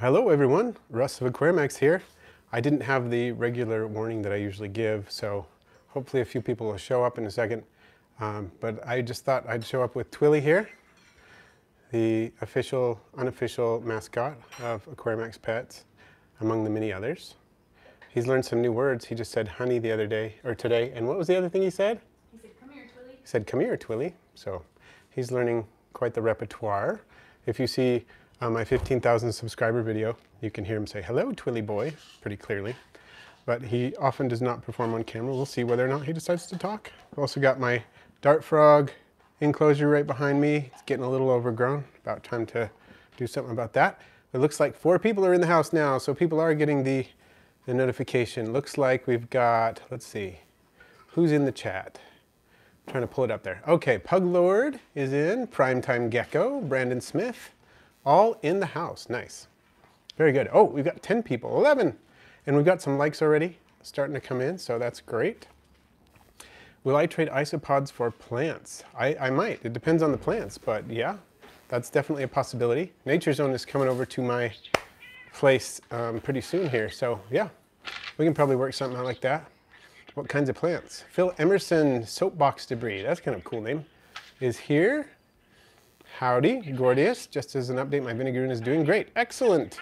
Hello everyone, Russ of Aquarimax here. I didn't have the regular warning that I usually give, so hopefully a few people will show up in a second. But I just thought I'd show up with Twilly here, the official, unofficial mascot of Aquarimax Pets, among the many others. He's learned some new words. He just said honey the other day, or today, and what was the other thing he said? He said, "Come here, Twilly." He said, "Come here, Twilly." So he's learning quite the repertoire. If you see my 15,000 subscriber video, you can hear him say, "Hello, Twilly boy," pretty clearly. But he often does not perform on camera. We'll see whether or not he decides to talk. I've also got my dart frog enclosure right behind me. It's getting a little overgrown. About time to do something about that. It looks like 4 people are in the house now, so people are getting the notification. Looks like we've got, let's see, who's in the chat? I'm trying to pull it up there. Okay, Pug Lord is in, Primetime Gecko, Brandon Smith, all in the house. Nice. Very good. Oh, we've got 10 people, 11. And we've got some likes already starting to come in, so that's great. Will I trade isopods for plants? I might. It depends on the plants, but yeah, that's definitely a possibility. Nature Zone is coming over to my place pretty soon here, so yeah, we can probably work something out like that. What kinds of plants? Phil Emerson, Soapbox Debris, that's kind of a cool name, is here. Howdy, Gordius. Just as an update, my Vinegaroon is doing great. Excellent.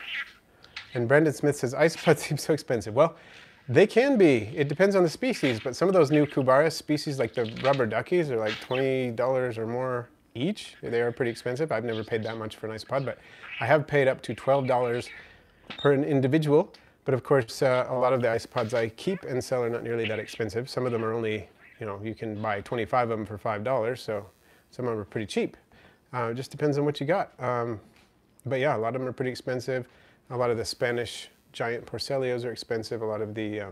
And Brandon Smith says, isopods seem so expensive. Well, they can be. It depends on the species, but some of those new Cubaris species, like the rubber duckies, are like $20 or more each. They are pretty expensive. I've never paid that much for an isopod, but I have paid up to $12 per an individual. But of course, a lot of the isopods I keep and sell are not nearly that expensive. Some of them are only, you can buy 25 of them for $5, so some of them are pretty cheap. It just depends on what you got. But yeah, a lot of them are pretty expensive. A lot of the Spanish giant porcelios are expensive. A lot of the,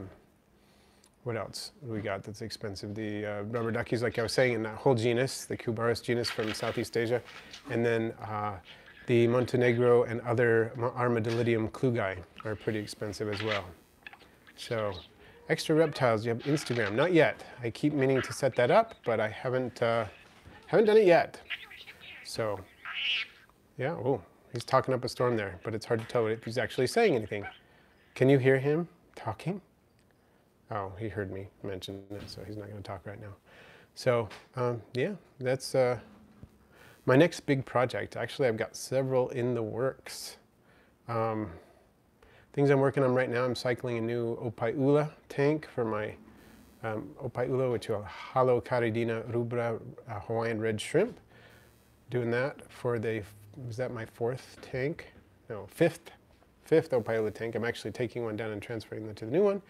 what else do we got that's expensive? The rubber duckies, like I was saying, in that whole genus, the Cubaris genus from Southeast Asia. And then the Montenegro and other Armadillidium klugi are pretty expensive as well. So, extra reptiles, you have Instagram. Not yet. I keep meaning to set that up, but I haven't done it yet. So, yeah, oh, he's talking up a storm there, but it's hard to tell if he's actually saying anything. Can you hear him talking? Oh, he heard me mention it, so he's not going to talk right now. So, yeah, that's my next big project. Actually, I've got several in the works. Things I'm working on right now, I'm cycling a new Opaiula tank for my Opaiula, which is Halocaridina rubra Hawaiian red shrimp. Doing that for the, was that my 4th tank? No, 5th Opaiula tank. I'm actually taking one down and transferring them to the new one.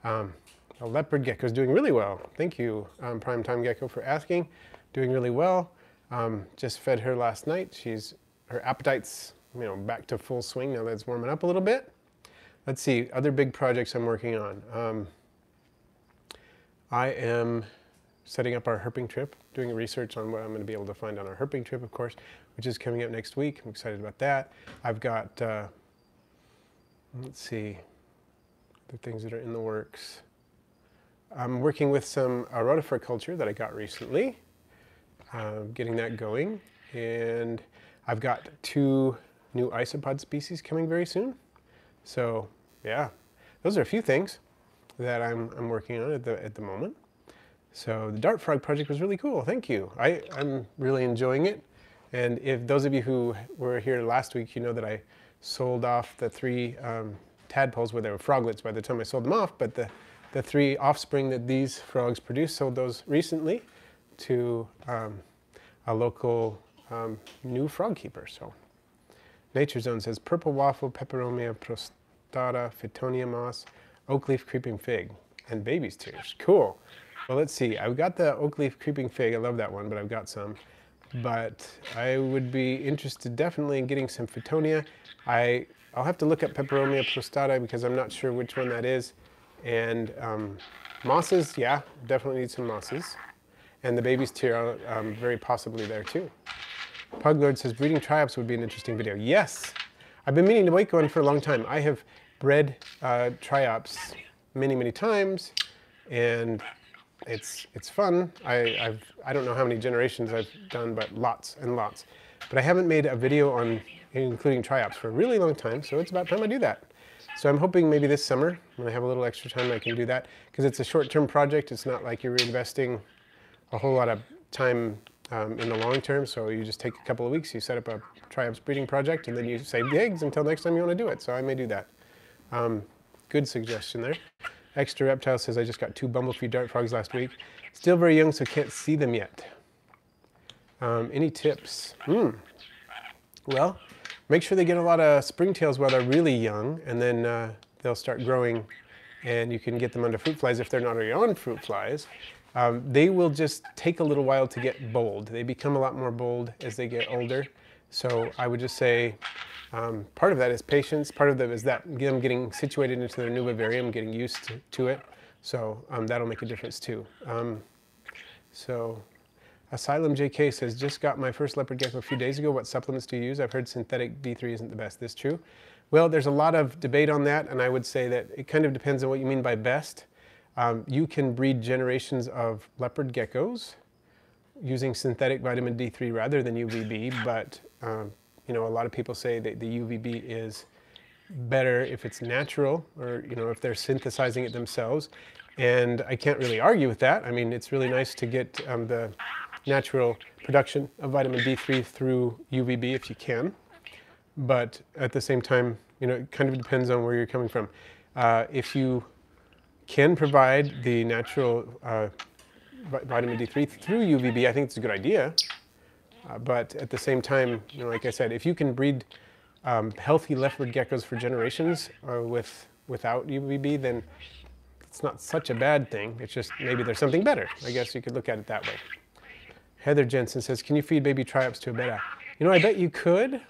A leopard gecko is doing really well. Thank you, Primetime Gecko, for asking. Doing really well. Just fed her last night. Her appetite's back to full swing now that it's warming up a little bit. Let's see, other big projects I'm working on. I am setting up our herping trip, doing research on what I'm going to be able to find on our herping trip, of course, which is coming up next week. I'm excited about that. I've got, let's see, the things that are in the works. I'm working with some rotifer culture that I got recently, getting that going. And I've got 2 new isopod species coming very soon. So, yeah, those are a few things that I'm working on at the moment. So the dart frog project was really cool. Thank you. I'm really enjoying it. And if those of you who were here last week, you know that I sold off the 3 tadpoles, where they were froglets by the time I sold them off, but the 3 offspring that these frogs produced, sold those recently to a local new frog keeper. So Nature Zone says purple waffle, peperomia prostata, Phytonia moss, oak leaf creeping fig, and baby's tears. Cool. Well, let's see. I've got the oak leaf creeping fig. I love that one, but I've got some. But I would be interested definitely in getting some Phytonia. I'll have to look up peperomia prostata because I'm not sure which one that is. And mosses, yeah, definitely need some mosses. And the baby's tear, very possibly there too. Pug Lord says breeding triops would be an interesting video. Yes, I've been meaning to make one for a long time. I have bred triops many, many times, and it's fun. I don't know how many generations I've done, but lots and lots. But I haven't made a video on including triops, for a really long time, so it's about time I do that. So I'm hoping maybe this summer, when I have a little extra time, I can do that, because it's a short-term project. It's not like you're investing a whole lot of time in the long term, so you just take a couple of weeks, you set up a triops breeding project, and then you save the eggs until next time you want to do it, so I may do that. Good suggestion there. Extra Reptile says, I just got 2 bumblebee dart frogs last week. Still very young, so can't see them yet. Any tips? Well, make sure they get a lot of springtails while they're really young, and then they'll start growing, and you can get them onto fruit flies if they're not already on fruit flies. They will just take a little while to get bold. They become a lot more bold as they get older. So I would just say part of that is patience. Part of that is that them getting situated into their new vivarium, getting used to it. So that'll make a difference too. So Asylum JK says, just got my first leopard gecko a few days ago. What supplements do you use? I've heard synthetic D3 isn't the best. This true? Well, there's a lot of debate on that, and I would say that it kind of depends on what you mean by best. You can breed generations of leopard geckos using synthetic vitamin D3 rather than UVB, but you know, a lot of people say that the UVB is better if it's natural, or you know, if they're synthesizing it themselves. And I can't really argue with that. I mean, it's really nice to get the natural production of vitamin D3 through UVB if you can. But at the same time, you know, it kind of depends on where you're coming from. If you can provide the natural vitamin D3 through UVB, I think it's a good idea. But at the same time, you know, like I said, if you can breed healthy leopard geckos for generations without UVB, then it's not such a bad thing. It's just maybe there's something better. I guess you could look at it that way. Heather Jensen says, can you feed baby triops to a betta? You know, I bet you could.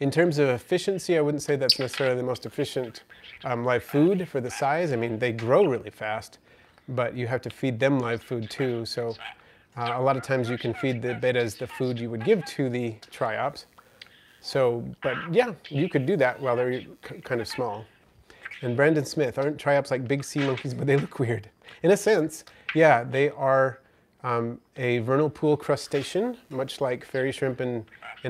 In terms of efficiency, I wouldn't say that's necessarily the most efficient live food for the size. I mean, they grow really fast, but you have to feed them live food too. So a lot of times you can feed the bettas the food you would give to the triops. So, but yeah, you could do that while they're kind of small. And Brandon Smith, aren't triops like big sea monkeys, but they look weird? In a sense, yeah, they are a vernal pool crustacean, much like fairy shrimp and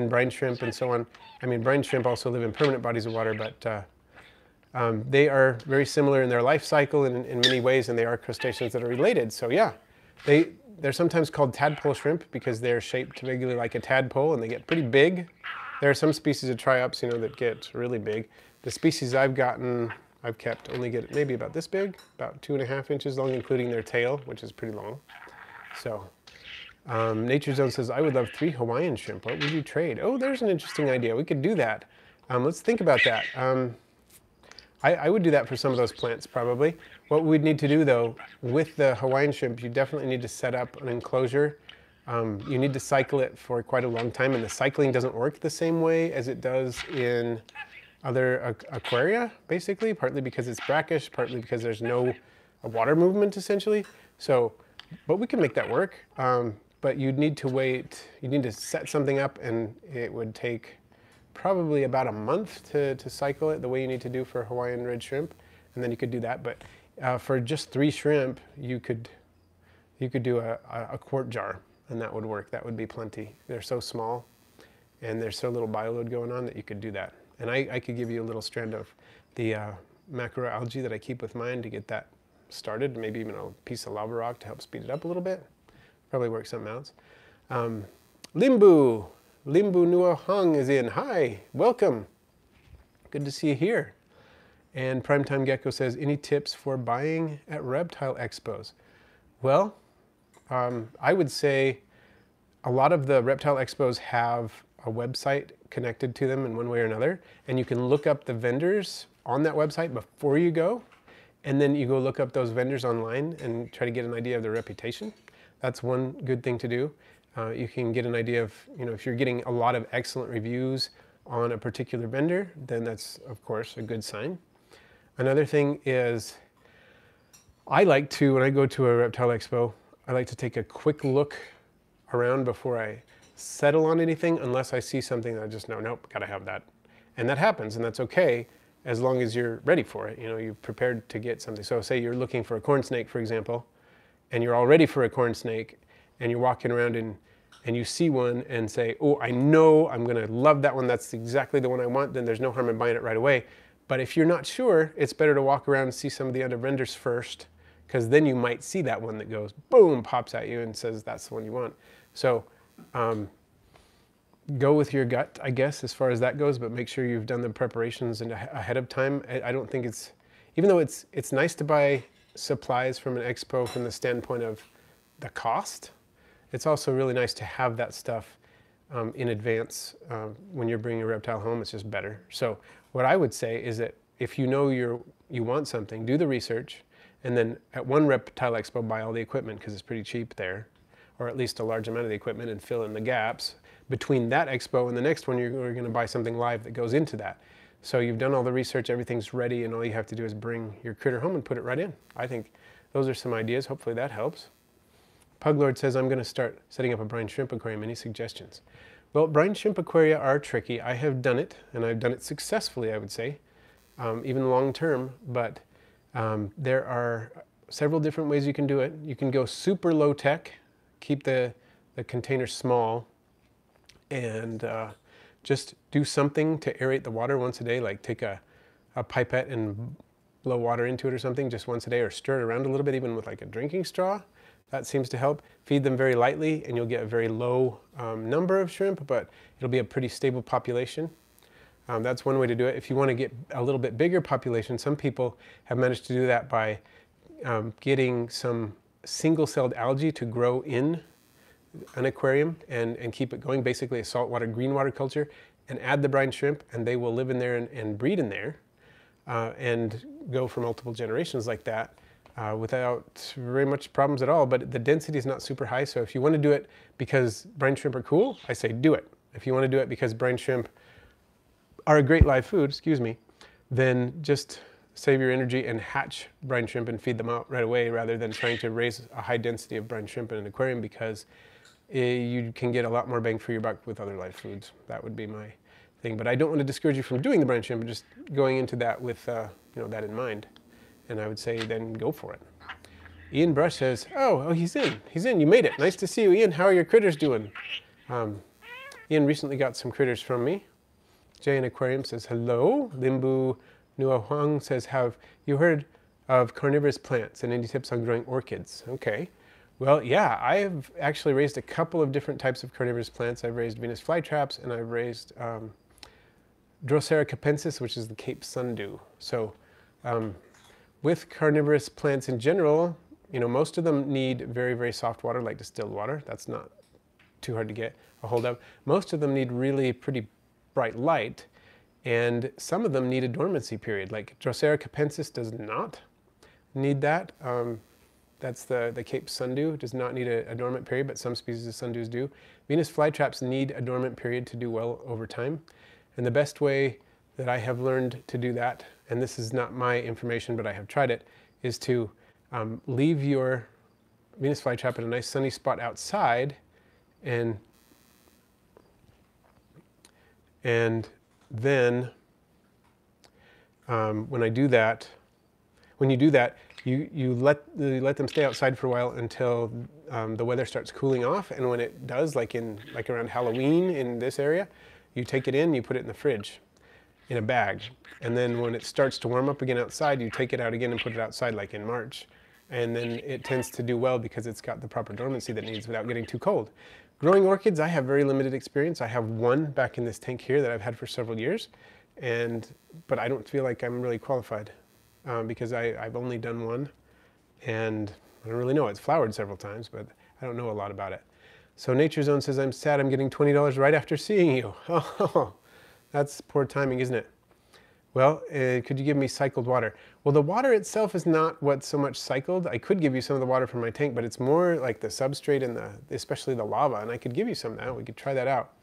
brine shrimp and so on. I mean, brine shrimp also live in permanent bodies of water, but they are very similar in their life cycle in many ways, and they are crustaceans that are related. So yeah, they're sometimes called tadpole shrimp because they're shaped vaguely like a tadpole, and they get pretty big. There are some species of triops, you know, that get really big. The species I've kept only get maybe about this big, about 2.5 inches long, including their tail, which is pretty long. So, Nature Zone says, I would love 3 Hawaiian shrimp. What would you trade? Oh, there's an interesting idea. We could do that. Let's think about that. I would do that for some of those plants, probably. What we'd need to do, though, with the Hawaiian shrimp, you definitely need to set up an enclosure. You need to cycle it for quite a long time, and the cycling doesn't work the same way as it does in other aquaria, basically, partly because it's brackish, partly because there's no water movement, essentially. So, but we can make that work. But you'd need to wait, you'd need to set something up, and it would take probably about a month to cycle it the way you need to do for Hawaiian red shrimp, and then you could do that. But for just 3 shrimp, you could do a quart jar, and that would work. That would be plenty. They're so small, and there's so little bioload going on that you could do that. And I could give you a little strand of the macroalgae that I keep with mine to get that started, maybe even a piece of lava rock to help speed it up a little bit. Probably work something else. Limbu Nua Hung is in. Hi, welcome. Good to see you here. And Primetime Gecko says, any tips for buying at reptile expos? Well, I would say a lot of the reptile expos have a website connected to them in one way or another, and you can look up the vendors on that website before you go, and then you go look up those vendors online and try to get an idea of their reputation. That's one good thing to do. You can get an idea of, you know, if you're getting a lot of excellent reviews on a particular vendor, then that's, of course, a good sign. Another thing is, I like to, when I go to a reptile expo, I like to take a quick look around before I settle on anything, unless I see something that I just know, nope, gotta have that. And that happens, and that's okay, as long as you're ready for it. You know, you're prepared to get something. So say you're looking for a corn snake, for example, and you're all ready for a corn snake, and you're walking around in and you see one and say, oh, I know I'm gonna love that one, that's exactly the one I want, then there's no harm in buying it right away. But if you're not sure, it's better to walk around and see some of the other vendors first, because then you might see that one that goes, boom, pops at you and says that's the one you want. So go with your gut, I guess, as far as that goes, but make sure you've done the preparations ahead of time. I don't think it's, even though it's nice to buy supplies from an expo from the standpoint of the cost, it's also really nice to have that stuff in advance. When you're bringing a reptile home, it's just better. So what I would say is that if you know you want something, do the research, and then at one reptile expo buy all the equipment because it's pretty cheap there, or at least a large amount of the equipment, and fill in the gaps. Between that expo and the next one, you're going to buy something live that goes into that. So you've done all the research, everything's ready, and all you have to do is bring your critter home and put it right in. I think those are some ideas. Hopefully that helps. Puglord says, I'm going to start setting up a brine shrimp aquarium. Any suggestions? Well, brine shrimp aquaria are tricky. I have done it, and I've done it successfully, I would say, even long term, but there are several different ways you can do it. You can go super low tech, keep the container small, and just do something to aerate the water once a day, like take a pipette and blow water into it or something just once a day, or stir it around a little bit, even with like a drinking straw. That seems to help. Feed them very lightly and you'll get a very low number of shrimp, but it'll be a pretty stable population. That's one way to do it. If you want to get a little bit bigger population, some people have managed to do that by getting some single-celled algae to grow in an aquarium and keep it going, basically a saltwater green water culture, and add the brine shrimp, and they will live in there and breed in there and go for multiple generations like that without very much problems at all. But the density is not super high, so if you want to do it because brine shrimp are cool, I say do it. If you want to do it because brine shrimp are a great live food, excuse me, then just save your energy and hatch brine shrimp and feed them out right away, rather than trying to raise a high density of brine shrimp in an aquarium, because you can get a lot more bang for your buck with other live foods. That would be my thing. But I don't want to discourage you from doing the brine shrimp, just going into that with you know, that in mind. And I would say then go for it. Ian Brush says, oh, he's in. He's in. You made it. Nice to see you, Ian. How are your critters doing? Ian recently got some critters from me. Jay in Aquarium says, hello. Limbu Nua Huang says, have you heard of carnivorous plants and any tips on growing orchids? Okay. Well, yeah, I've actually raised a couple of different types of carnivorous plants. I've raised Venus flytraps, and I've raised Drosera capensis, which is the Cape sundew. So with carnivorous plants in general, you know, most of them need very, very soft water, like distilled water. That's not too hard to get a hold of. Most of them need really pretty bright light, and some of them need a dormancy period. Like Drosera capensis does not need that. That's the Cape sundew. It does not need a dormant period, but some species of sundews do. Venus flytraps need a dormant period to do well over time. And the best way that I have learned to do that, and this is not my information, but I have tried it, is to leave your Venus flytrap in a nice sunny spot outside, and then when you do that, you let them stay outside for a while until the weather starts cooling off, and when it does, like around Halloween in this area, you take it in, you put it in the fridge in a bag, and then when it starts to warm up again outside, you take it out again and put it outside, like in March, and then it tends to do well because it's got the proper dormancy that it needs without getting too cold. Growing orchids, I have very limited experience. I have one back in this tank here that I've had for several years, but I don't feel like I'm really qualified because I've only done one, and I don't really know. It's flowered several times, but I don't know a lot about it. So Nature Zone says, I'm sad I'm getting $20 right after seeing you. Oh, that's poor timing, isn't it? Well, could you give me cycled water? Well, the water itself is not what's so much cycled. I could give you some of the water from my tank, but it's more like the substrate and especially the lava, and I could give you some now. We could try that out.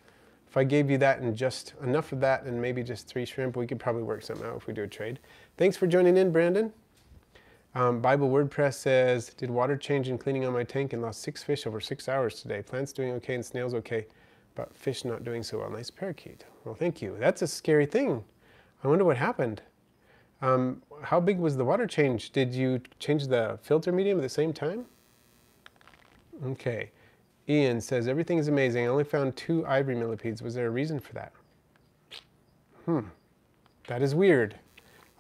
If I gave you that and just enough of that and maybe just 3 shrimp, we could probably work something out if we do a trade. Thanks for joining in, Brandon. Bible WordPress says, did water change in cleaning on my tank and lost 6 fish over 6 hours today. Plants doing okay and snails okay, but fish not doing so well. Nice parakeet. Well, thank you. That's a scary thing. I wonder what happened. How big was the water change? Did you change the filter medium at the same time? Okay. Ian says, everything is amazing. I only found 2 ivory millipedes. Was there a reason for that? That is weird.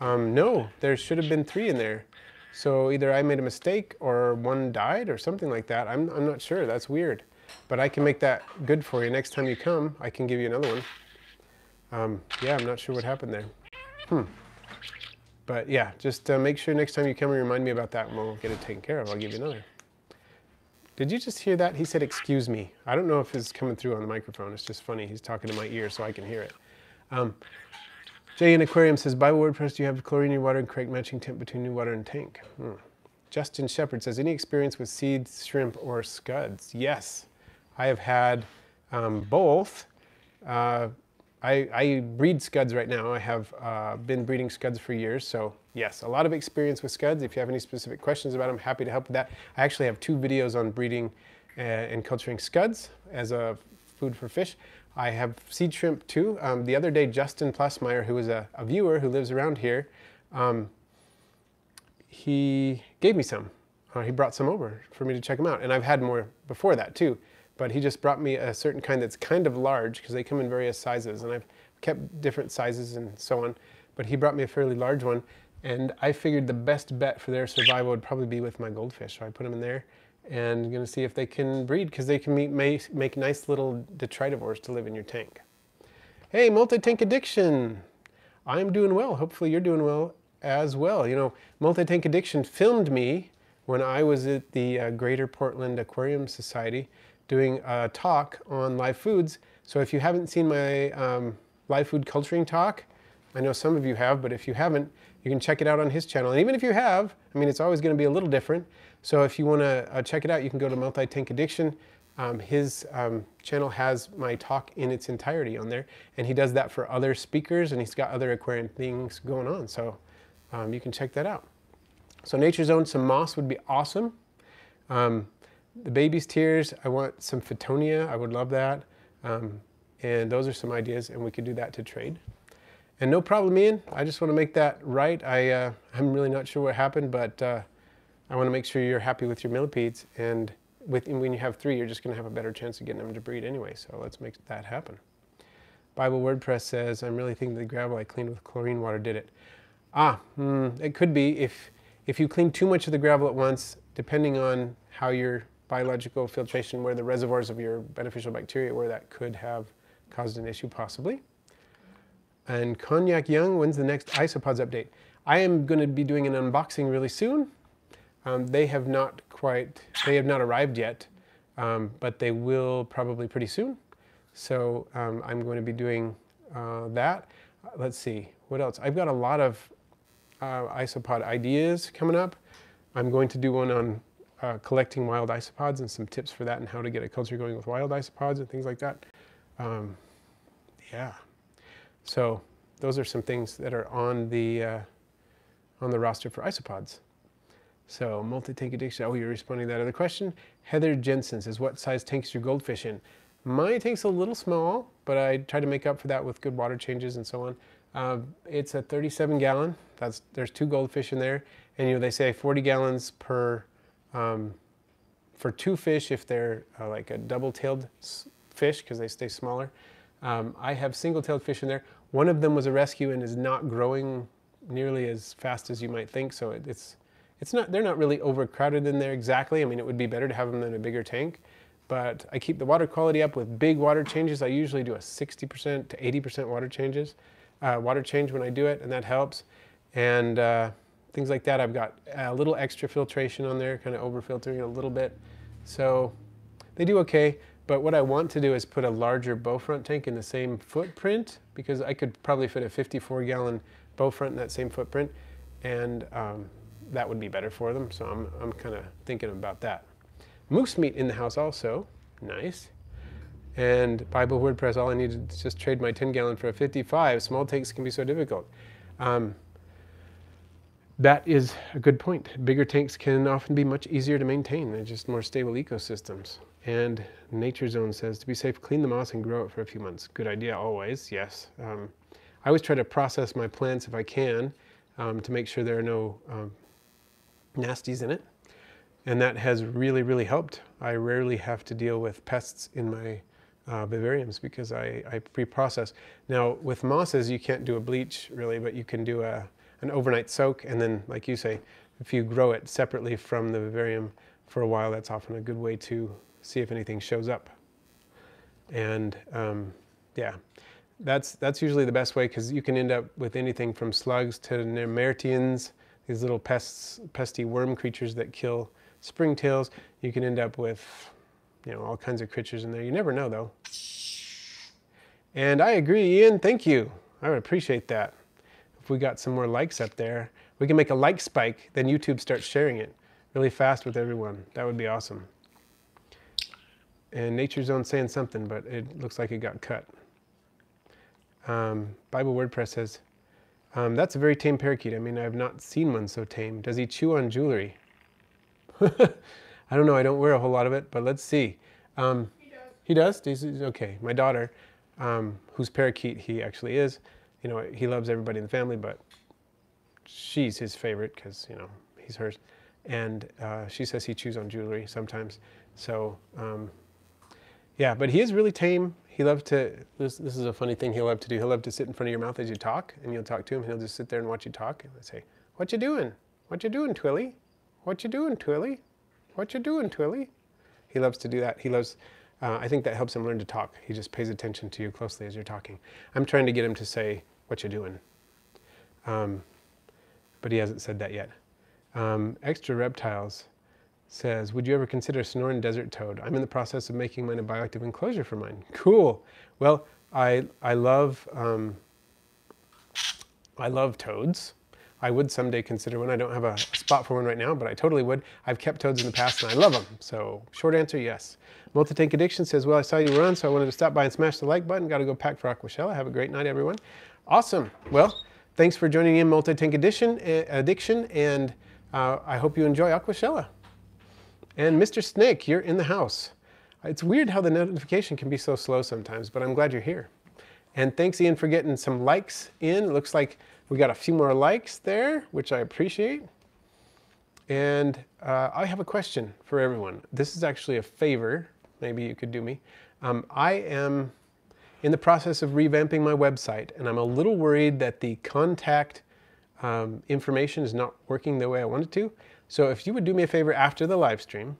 No, there should have been 3 in there. So either I made a mistake or one died or something like that. I'm not sure. That's weird. But I can make that good for you. Next time you come, I can give you another one. Yeah, I'm not sure what happened there. But yeah, just make sure next time you come and remind me about that and we'll get it taken care of. I'll give you another. Did you just hear that? He said, excuse me. I don't know if it's coming through on the microphone. It's just funny. He's talking to my ear so I can hear it. Jay in Aquarium says, Bible WordPress, do you have chlorine in your water and correct matching temp between new water and tank? Justin Shepard says, any experience with seeds, shrimp, or scuds? Yes, I have had both. I breed scuds right now. I have been breeding scuds for years, so yes, a lot of experience with scuds. If you have any specific questions about them, I'm happy to help with that. I actually have 2 videos on breeding and culturing scuds as a food for fish. I have seed shrimp too. The other day, Justin Plasmeyer, who is a viewer who lives around here, he gave me some. He brought some over for me to check them out. And I've had more before that too. But he just brought me a certain kind that's kind of large because they come in various sizes. And I've kept different sizes and so on. But he brought me a fairly large one. And I figured the best bet for their survival would probably be with my goldfish. So I put them in there. And I'm going to see if they can breed, because they can make nice little detritivores to live in your tank. Hey, Multitank Addiction! I'm doing well. Hopefully you're doing well as well. You know, Multitank Addiction filmed me when I was at the Greater Portland Aquarium Society doing a talk on live foods. So if you haven't seen my live food culturing talk, I know some of you have, but if you haven't, you can check it out on his channel. And even if you have, I mean, it's always going to be a little different. So if you want to check it out, you can go to Multitank Addiction. His channel has my talk in its entirety on there. And he does that for other speakers, and he's got other aquarium things going on. So you can check that out. So Nature Zone, some moss would be awesome. The baby's tears, I want some Phytonia. I would love that. And those are some ideas, and we could do that to trade. And no problem, Ian. I just want to make that right. I'm really not sure what happened, but I want to make sure you're happy with your millipedes. And when you have 3, you're just going to have a better chance of getting them to breed anyway. So let's make that happen. Bible WordPress says, I'm really thinking the gravel I cleaned with chlorine water did it. It could be if you clean too much of the gravel at once, depending on how your biological filtration, where the reservoirs of your beneficial bacteria, where that could have caused an issue possibly. And Cognac Young, when's the next Isopods update? I am going to be doing an unboxing really soon. They have not arrived yet, but they will probably pretty soon. So I'm going to be doing that. Let's see, what else? I've got a lot of isopod ideas coming up. I'm going to do one on collecting wild isopods and some tips for that and how to get a culture going with wild isopods and things like that. Yeah. So those are some things that are on the roster for isopods. So Multitank Addiction, oh, you're responding to that other question. Heather Jensen says, what size tank is your goldfish in? My tank's a little small, but I try to make up for that with good water changes and so on. It's a 37 gallon. There's 2 goldfish in there. And you know, they say 40 gallons per, for 2 fish if they're like a double-tailed fish, because they stay smaller. I have single-tailed fish in there. One of them was a rescue and is not growing nearly as fast as you might think. So they're not really overcrowded in there exactly. I mean, it would be better to have them in a bigger tank. But I keep the water quality up with big water changes. I usually do a 60% to 80% water change when I do it, and that helps. And things like that. I've got a little extra filtration on there, kind of over filtering a little bit. So they do okay. But what I want to do is put a larger bow front tank in the same footprint, because I could probably fit a 54 gallon bow front in that same footprint, and that would be better for them. So I'm kind of thinking about that. Moose meat in the house also, nice. And Bible WordPress, all I need is just trade my 10 gallon for a 55. Small tanks can be so difficult. That is a good point. Bigger tanks can often be much easier to maintain. They're just more stable ecosystems. And Nature Zone says, to be safe, clean the moss and grow it for a few months. Good idea, always, yes. I always try to process my plants if I can, to make sure there are no nasties in it. And that has really, really helped. I rarely have to deal with pests in my vivariums because I pre-process. Now with mosses, you can't do a bleach really, but you can do an overnight soak, and then, like you say, if you grow it separately from the vivarium for a while, that's often a good way to see if anything shows up. And yeah, that's usually the best way, because you can end up with anything from slugs to nemertians, these little pesty worm creatures that kill springtails. You can end up with, you know, all kinds of creatures in there. You never know, though. And I agree, Ian. Thank you. I would appreciate that. If we got some more likes up there, we can make a like spike, then YouTube starts sharing it really fast with everyone. That would be awesome. And Nature Zone saying something, but it looks like it got cut. Bible WordPress says, that's a very tame parakeet. I mean, I have not seen one so tame. Does he chew on jewelry? I don't know. I don't wear a whole lot of it, but let's see. He does? Okay. My daughter, whose parakeet he actually is, you know, he loves everybody in the family, but she's his favorite because, you know, he's hers. And she says he chews on jewelry sometimes. So, yeah, but he is really tame. He loves to, this is a funny thing he'll love to do. He'll love to sit in front of your mouth as you talk, and you'll talk to him, and he'll just sit there and watch you talk. And say, what you doing? What you doing, Twilly? What you doing, Twilly? What you doing, Twilly? He loves to do that. He loves, I think that helps him learn to talk. He just pays attention to you closely as you're talking. I'm trying to get him to say, what you doing? But he hasn't said that yet. Extra Reptiles says, would you ever consider Sonoran desert toad? I'm in the process of making mine a bioactive enclosure for mine. Cool. Well, I love toads. I would someday consider one. I don't have a spot for one right now, but I totally would. I've kept toads in the past and I love them. So short answer, yes. Multitank Addiction says, well, I saw you were on, so I wanted to stop by and smash the like button. Got to go pack for Aquashella. Have a great night, everyone. Awesome. Well, thanks for joining in Multitank Addiction, and I hope you enjoy Aquashella. And Mr. Snake, you're in the house. It's weird how the notification can be so slow sometimes, but I'm glad you're here. And thanks, Ian, for getting some likes in. It looks like we got a few more likes there, which I appreciate. And I have a question for everyone. This is actually a favor. Maybe you could do me. I am in the process of revamping my website, and I'm a little worried that the contact information is not working the way I want it to. So if you would do me a favor after the live stream,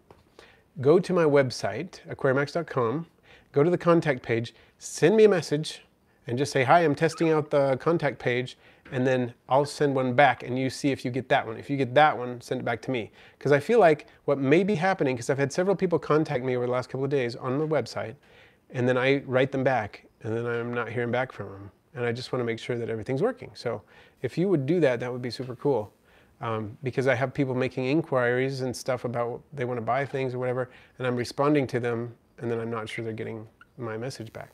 go to my website, aquariumax.com, go to the contact page, send me a message, and just say, hi, I'm testing out the contact page, and then I'll send one back, and you see if you get that one. If you get that one, send it back to me. Because I feel like what may be happening, because I've had several people contact me over the last couple of days on the website, and then I write them back, and then I'm not hearing back from them. And I just want to make sure that everything's working. So if you would do that, that would be super cool. Because I have people making inquiries and stuff about they want to buy things or whatever, and I'm responding to them, and then I'm not sure they're getting my message back.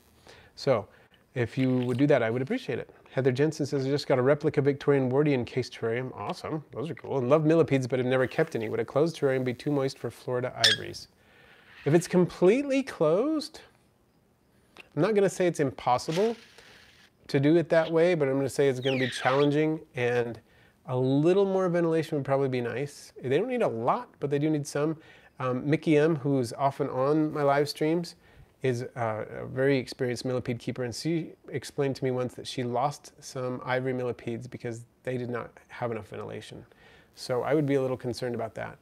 So if you would do that, I would appreciate it. Heather Jensen says, I just got a replica Victorian Wardian case terrarium. Awesome. Those are cool. And love millipedes, but have never kept any. Would a closed terrarium be too moist for Florida ivories? If it's completely closed, I'm not going to say it's impossible to do it that way, but I'm going to say it's going to be challenging, and a little more ventilation would probably be nice. They don't need a lot, but they do need some. Mickey M, who's often on my live streams, is a very experienced millipede keeper, and she explained to me once that she lost some ivory millipedes because they did not have enough ventilation. So I would be a little concerned about that.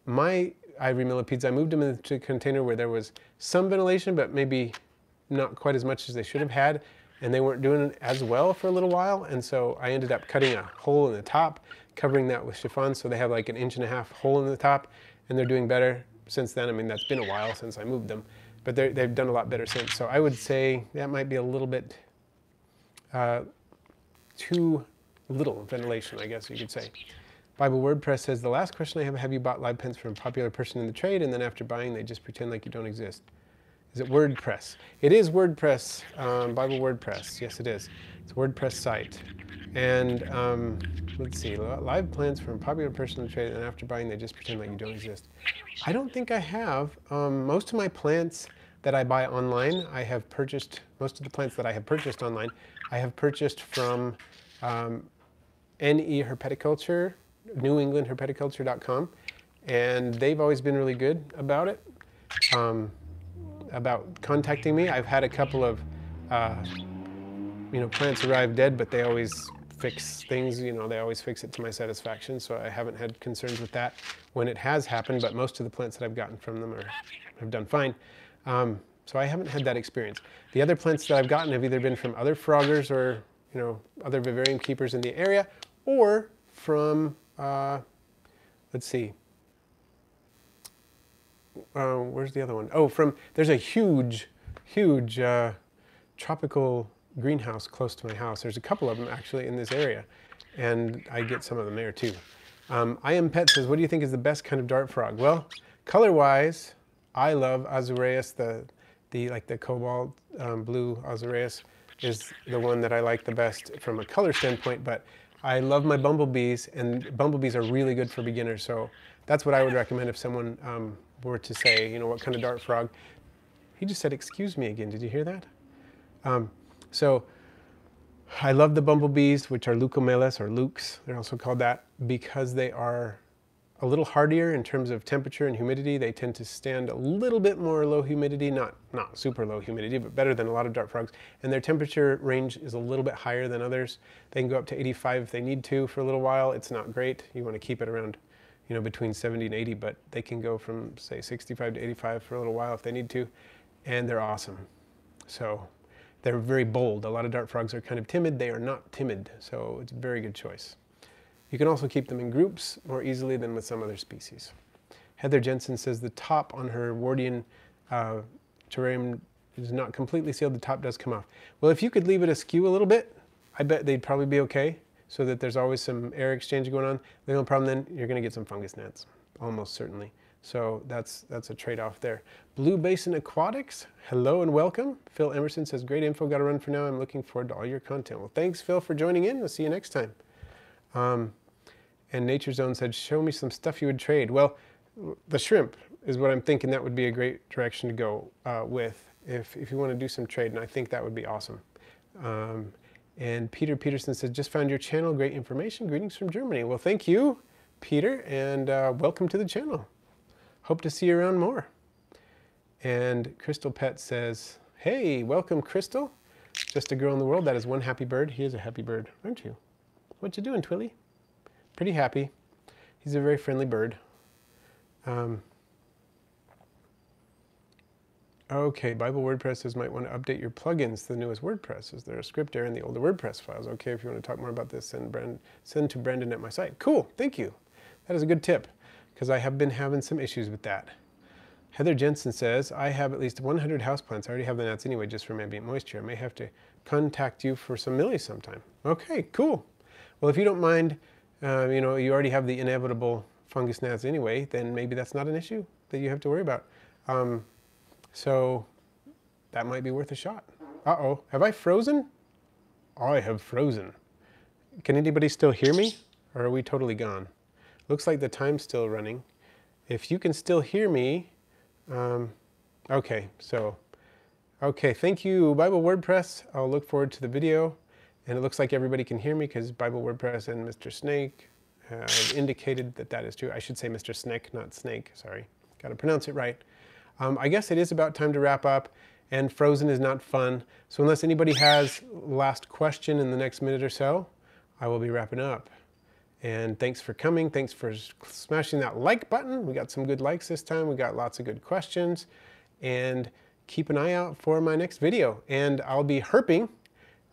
My ivory millipedes, I moved them into a container where there was some ventilation, but maybe not quite as much as they should have had, and they weren't doing as well for a little while, and so I ended up cutting a hole in the top, covering that with chiffon, so they have like 1.5 inch hole in the top, and they're doing better since then. I mean, that's been a while since I moved them, but they've done a lot better since. So I would say that might be a little bit too little ventilation, I guess you could say. Bible WordPress says, the last question I have you bought live pens from a popular person in the trade, and then after buying, they just pretend like you don't exist? Is it WordPress? It is WordPress, Bible WordPress. Yes, it is. It's a WordPress site. And let's see, live plants from a popular person in the trade, and after buying, they just pretend like you don't exist. I don't think I have. Most of my plants that I buy online, I have purchased, most of the plants that I have purchased online, I have purchased from NE Herpeticulture, NewEnglandHerpeticulture.com. and they've always been really good about it, about contacting me. I've had a couple of plants arrive dead, but they always fix things, they always fix it to my satisfaction, so I haven't had concerns with that when it has happened, but most of the plants that I've gotten from them have done fine. So I haven't had that experience. The other plants that I've gotten have either been from other froggers or, other vivarium keepers in the area, or from, let's see, where's the other one? Oh, there's a huge tropical greenhouse close to my house. There's a couple of them actually in this area, and I get some of them there too. I Am Pet says, what do you think is the best kind of dart frog? Well, color-wise, I love Azureus, the cobalt blue Azureus is the one that I like the best from a color standpoint, but I love my bumblebees, and bumblebees are really good for beginners, so that's what I would recommend if someone were to say, what kind of dart frog. He just said, excuse me again, did you hear that? So I love the bumblebees, which are leucomeles or lukes, they're also called that, because they are a little hardier in terms of temperature and humidity. They tend to stand a little bit more low humidity, not super low humidity, but better than a lot of dart frogs. And their temperature range is a little bit higher than others. They can go up to 85 if they need to for a little while. It's not great. You want to keep it around, between 70 and 80, but they can go from, say, 65 to 85 for a little while if they need to. And they're awesome. So they're very bold. A lot of dart frogs are kind of timid. They are not timid, so it's a very good choice. You can also keep them in groups more easily than with some other species. Heather Jensen says the top on her Wardian terrarium is not completely sealed. The top does come off. Well, if you could leave it askew a little bit, I bet they'd probably be okay, so that there's always some air exchange going on. The only problem then, you're going to get some fungus gnats, almost certainly. So that's a trade-off there. Blue Basin Aquatics, hello and welcome. Phil Emerson says, great info, got to run for now. I'm looking forward to all your content. Well, thanks, Phil, for joining in. We'll see you next time. And Nature Zone said, show me some stuff you would trade. Well, the shrimp is what I'm thinking that would be a great direction to go with if you want to do some trade, and I think that would be awesome. And Peter Peterson said, just found your channel, great information, greetings from Germany. Well, thank you, Peter, and welcome to the channel. Hope to see you around more. And Crystal Pet says, hey, welcome, Crystal. Just a girl in the world, that is one happy bird. He is a happy bird, aren't you? What you doing, Twilly? Pretty happy. He's a very friendly bird. Okay, Bible WordPress says might want to update your plugins to the newest WordPress. Is there a script error in the older WordPress files? Okay, if you want to talk more about this, send to Brandon at my site. Cool, thank you. That is a good tip, because I have been having some issues with that. Heather Jensen says, I have at least 100 houseplants. I already have the gnats anyway, just from ambient moisture. I may have to contact you for some millies sometime. Okay, cool. Well, if you don't mind, you already have the inevitable fungus gnats anyway, then maybe that's not an issue that you have to worry about. So that might be worth a shot. Uh-oh, have I frozen? I have frozen. Can anybody still hear me, or are we totally gone? Looks like the time's still running. If you can still hear me, okay, thank you, Bible WordPress. I'll look forward to the video. And it looks like everybody can hear me because Bible WordPress and Mr. Snake have indicated that that is true. I should say Mr. Snake, not Snake, sorry. Got to pronounce it right. I guess it is about time to wrap up, and frozen is not fun. So unless anybody has last question in the next minute or so, I will be wrapping up. And thanks for coming. Thanks for smashing that like button. We got some good likes this time. We got lots of good questions. And keep an eye out for my next video. And I'll be herping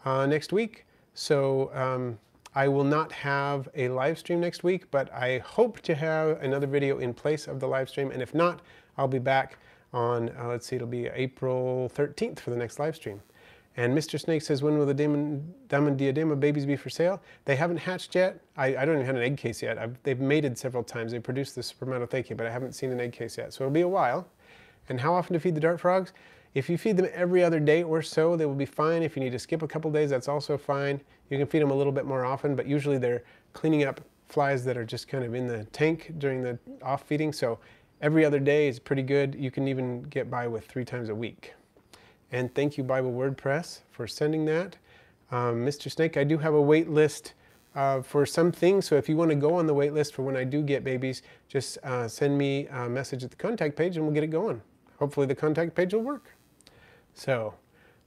next week. So I will not have a live stream next week, but I hope to have another video in place of the live stream. And if not, I'll be back on, let's see, it'll be April 13th for the next live stream. And Mr. Snake says, when will the diamond diadema babies be for sale? They haven't hatched yet. I don't even have an egg case yet. They've mated several times. They produced the spermatotheca, but I haven't seen an egg case yet. So it'll be a while. And how often to feed the dart frogs? If you feed them every other day or so, they will be fine. If you need to skip a couple days, that's also fine. You can feed them a little bit more often, but usually they're cleaning up flies that are just kind of in the tank during the off feeding. So every other day is pretty good. You can even get by with 3 times a week. And thank you, Bible WordPress, for sending that. Mr. Snake, I do have a wait list for some things. So if you want to go on the wait list for when I do get babies, just send me a message at the contact page and we'll get it going. Hopefully the contact page will work. So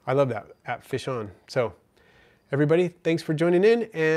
I love that at Fish On. So everybody, thanks for joining in. And